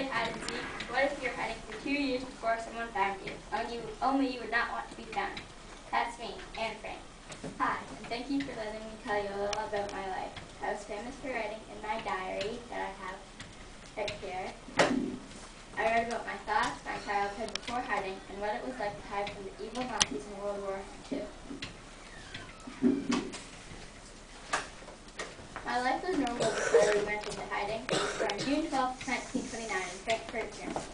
hide and seek? What if you're hiding for 2 years before someone found you? Only you would not want to be found. That's me, Anne Frank. Hi, and thank you for letting me tell you a little about my life. I was famous for writing in my diary that I have right here. I wrote about my thoughts, my childhood before hiding, and what it was like to hide from the evil Nazis in World War II. My life was normal before we went into hiding. I was born June 12, 1929 in Frankfurt, Germany.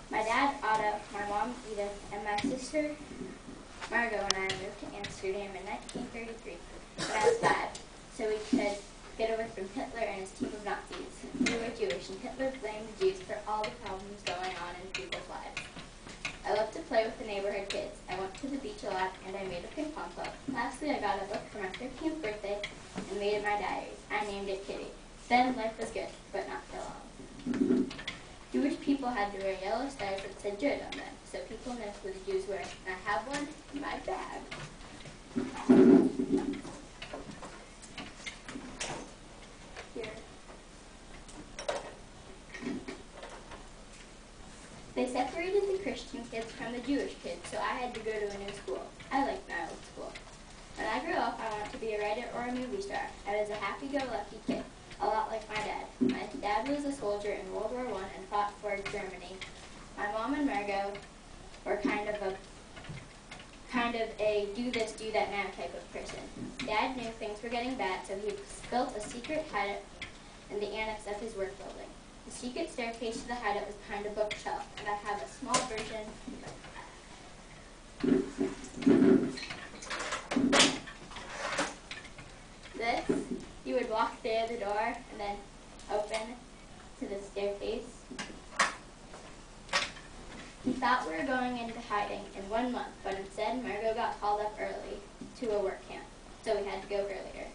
My dad, Otto, my mom, Edith, and my sister, Margot, and I moved to Amsterdam in 1933 when I was 5, so we could get away from Hitler and his team of Nazis. We were Jewish, and Hitler blamed the Jews for all the problems going on in people's lives. I loved to play with the neighborhood kids. I went to the beach a lot, and I made a ping pong club. Lastly, I got a book for my 13th birthday and made it my diary. I named it Kitty. Then life was good, but not for long. Jewish people had to wear yellow stars that said Jud on them, so people knew who the Jews were. And I have one in my bag. Here. They separated the Christian kids from the Jewish kids, so I had to go to a new school. I liked my old school. When I grew up, I wanted to be a writer or a movie star. I was a happy-go-lucky kid, a lot like my dad. My dad was a soldier in World War I and fought for Germany. My mom and Margot were kind of a do this, do that now type of person. Dad knew things were getting bad, so he built a secret hideout in the annex of his work building. The secret staircase to the hideout was behind a bookshelf, and I have a small version. This, you would walk through the door and then open to the staircase. He thought we were going into hiding in 1 month, but instead Margot got called up early to a work camp, so we had to go earlier.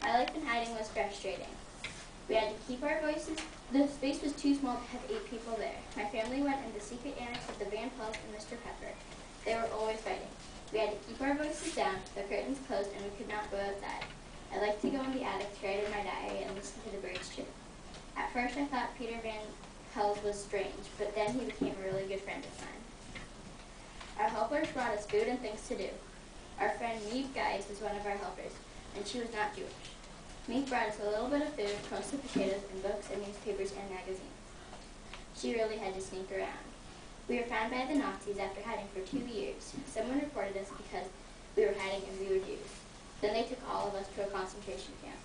My life in hiding was frustrating. We had to keep our voices. The space was too small to have 8 people there. My family went in the secret annex with the Van Pels and Mr. Pepper. They were always fighting. We had to keep our voices down, the curtains closed, and we could not go outside. I liked to go in the attic to write in my diary and listen to the birds chirp. At first I thought Peter Van Pels was strange, but then he became a really good friend of mine. Our helpers brought us food and things to do. Our friend Meve Guys was one of our helpers, and she was not Jewish. Meve brought us a little bit of food, roasted potatoes, and books and newspapers and magazines. She really had to sneak around. We were found by the Nazis after hiding for 2 years. Someone reported us because we were hiding and we were Jews. Then they took all of us to a concentration camp.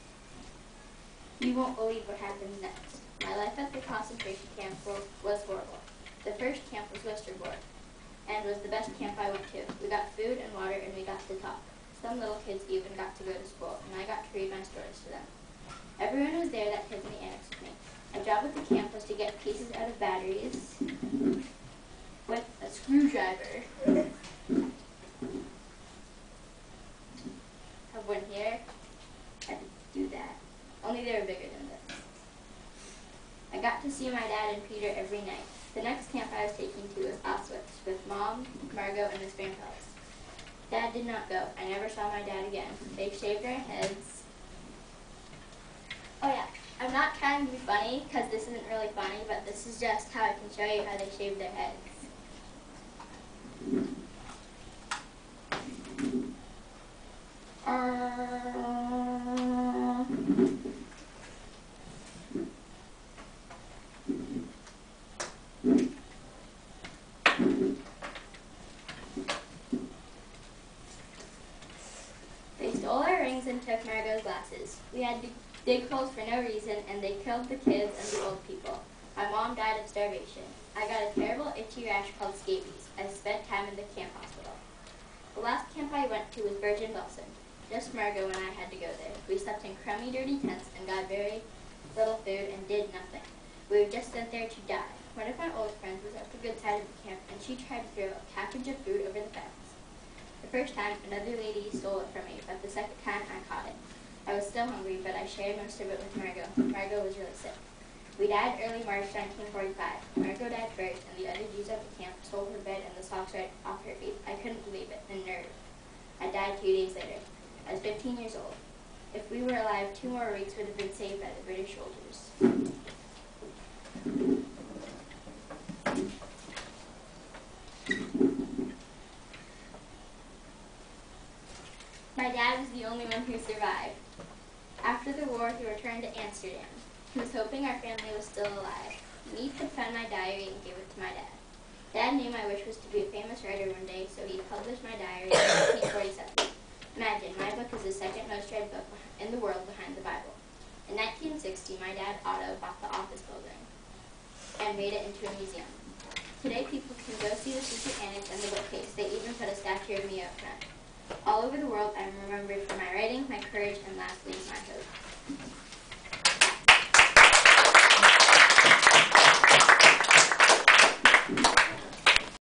You won't believe what happened next. My life at the concentration camp was horrible. The first camp was Westerbork, and was the best camp I went to. We got food and water, and we got to talk. Some little kids even got to go to school, and I got to read my stories to them. Everyone was there that lived in the annex with me. My job at the camp was to get pieces out of batteries with a screwdriver. Have one here. I had to do that. Only they were bigger than this. I got to see my dad and Peter every night. The next camp I was taken to was Auschwitz with Mom, Margot, and Miss Van Pels. Dad did not go. I never saw my dad again. They shaved their heads. Oh yeah, I'm not trying to be funny because this isn't really funny, but this is just how I can show you how they shaved their heads. They stole our rings and took Margot's glasses. We had to dig holes for no reason, and they killed the kids and the old people. My mom died of starvation. I got a terrible itchy rash called scabies. I spent time in the camp hospital. The last camp I went to was Bergen-Belsen. Just Margot and I had to go there. We slept in crummy, dirty tents and got very little food and did nothing. We were just sent there to die. One of my old friends was at the good side of the camp, and she tried to throw a package of food over the fence. The first time, another lady stole it from me, but the second time, I caught it. I was still hungry, but I shared most of it with Margot. Margot was really sick. We died early March 1945. Margot died first, and the other Jews at the camp stole her bed and the socks right off her feet. I couldn't believe it, and nerve. I died 2 days later. I was 15 years old. If we were alive, 2 more weeks would have been saved by the British soldiers. someone who survived. After the war, he returned to Amsterdam. He was hoping our family was still alive. Meade had found my diary and gave it to my dad. Dad knew my wish was to be a famous writer one day, so he published my diary in 1947. Imagine, my book is the second most read book in the world behind the Bible. In 1960, my dad, Otto, bought the office building and made it into a museum. Today, people can go see the secret annex and the bookcase. They even put a statue of me up front. All over the world, I am remembered for my writing, my courage, and lastly, my hope.